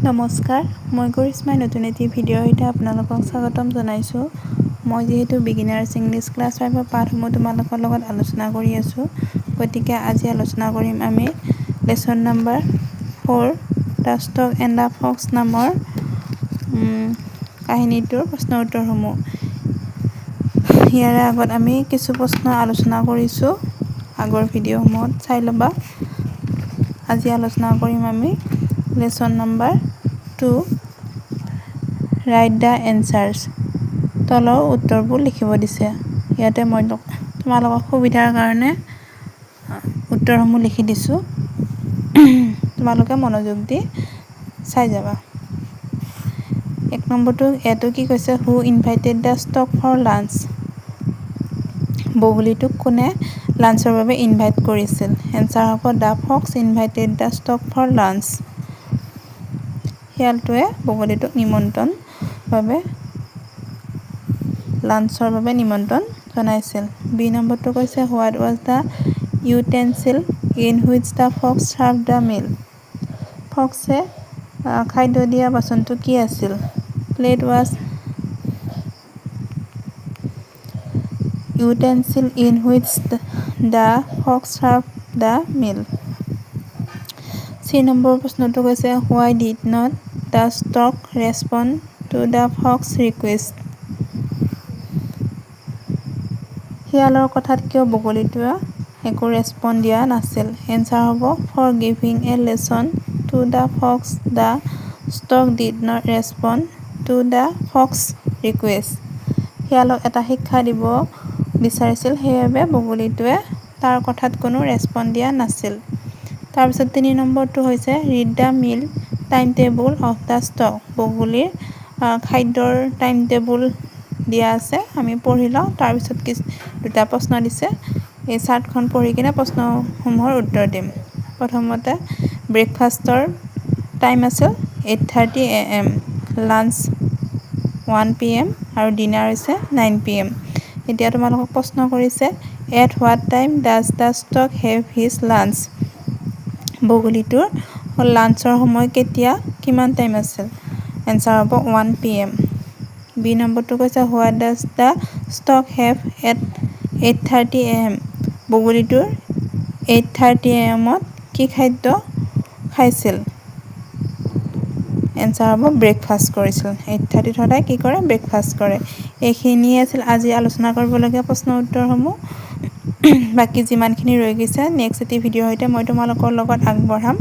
নমস্কাৰ, মই কৰিশ্মাই নতুন এটি ভিডিঅ'ৰ সৈতে আপোনালোকক স্বাগতম জনাইছোঁ। মই যিহেতু বিগিনাৰ্ছ ইংলিছ ক্লাছ 5ৰ পাঠসমূহ তোমালোকৰ লগত আলোচনা কৰি আছোঁ, গতিকে আজি আলোচনা কৰিম আমি lesson number 4 the stock and the Fox নামৰ কাহিনীটোৰ প্ৰশ্ন উত্তৰসমূহ। ইয়াৰে আগত আমি কিছু প্ৰশ্ন আলোচনা কৰিছোঁ, আগৰ ভিডিঅ'সমূহত চাই ল'বা। আজি আলোচনা কৰিম আমি lesson number 2 right the answers. তলৰ উত্তৰবোৰ লিখিব দিছে। ইয়াতে মই তোমালোকৰ সুবিধাৰ কাৰণে উত্তৰসমূহ লিখি দিছোঁ, তোমালোকে মনোযোগ দি চাই যাবা। 1 নম্বৰটো এইটো কি কৈছে, who invited the stork for lunch. বগলীটোক কোনে লাঞ্চৰ বাবে ইনভাইট কৰিছিল? এনচাৰ হ'ব the fox invited the stork for lunch. শিয়ালটোৱে বগলীটোক লাঞ্চৰ বাবে নিমন্ত্ৰণ জনাইছিল। বি নম্বৰটো কৈছে, what was the utensil in which the fox serve the meal. ফক্সে খাদ্য দিয়া বাচনটো কি আছিল? Plate was utensil in which the fox serve the meal. C number প্ৰশ্নটো কৈছে, why did not the stock respond to the fox request. শিয়ালৰ কথাত কিয় বগলীটোৱে একো ৰেছপণ্ড দিয়া নাছিল? এনচাৰ হ'ব for giving a lesson to the fox the stork did not respond to the fox request. শিয়ালক এটা শিক্ষা দিব বিচাৰিছিল, সেইবাবে বগলীটোৱে তাৰ কথাত কোনো ৰেছপণ্ড দিয়া নাছিল। তাৰপিছত 3 নম্বৰটো হৈছে, read the meal time table of the stork. বগলীৰ খাদ্যৰ টাইম টেবুল দিয়া আছে, আমি পঢ়ি লওঁ। তাৰপিছত দুটা প্ৰশ্ন দিছে, এই চাৰ্টখন পঢ়ি কিনে প্ৰশ্নসমূহৰ উত্তৰ দিম। প্ৰথমতে ব্ৰেকফাষ্টৰ টাইম আছিল 8:30 AM, লাঞ্চ 1 PM আৰু ডিনাৰ হৈছে 9 PM। এতিয়া তোমালোকক প্ৰশ্ন কৰিছে, at what time does the stork have his lunch. বগলীটোৰ লাঞ্চৰ সময় কেতিয়া, কিমান টাইম আছিল? এনচাৰ হ'ব 1 PM। বি নম্বৰটো কৈছে, what does the stork have at 8:30 AM। বগলীটোৰ 8:30 AM কি খাদ্য খাইছিল? এনচাৰ হ'ব ব্ৰেকফাষ্ট কৰিছিল। 8:30 সদায় কি কৰে? ব্ৰেকফাষ্ট কৰে। এইখিনিয়ে আছিল আজি আলোচনা কৰিবলগীয়া প্ৰশ্ন উত্তৰসমূহ। বাকী যিমানখিনি ৰৈ গৈছে, নেক্সট এটি ভিডিঅ'ৰ সৈতে মই তোমালোকৰ লগত আগবঢ়াম।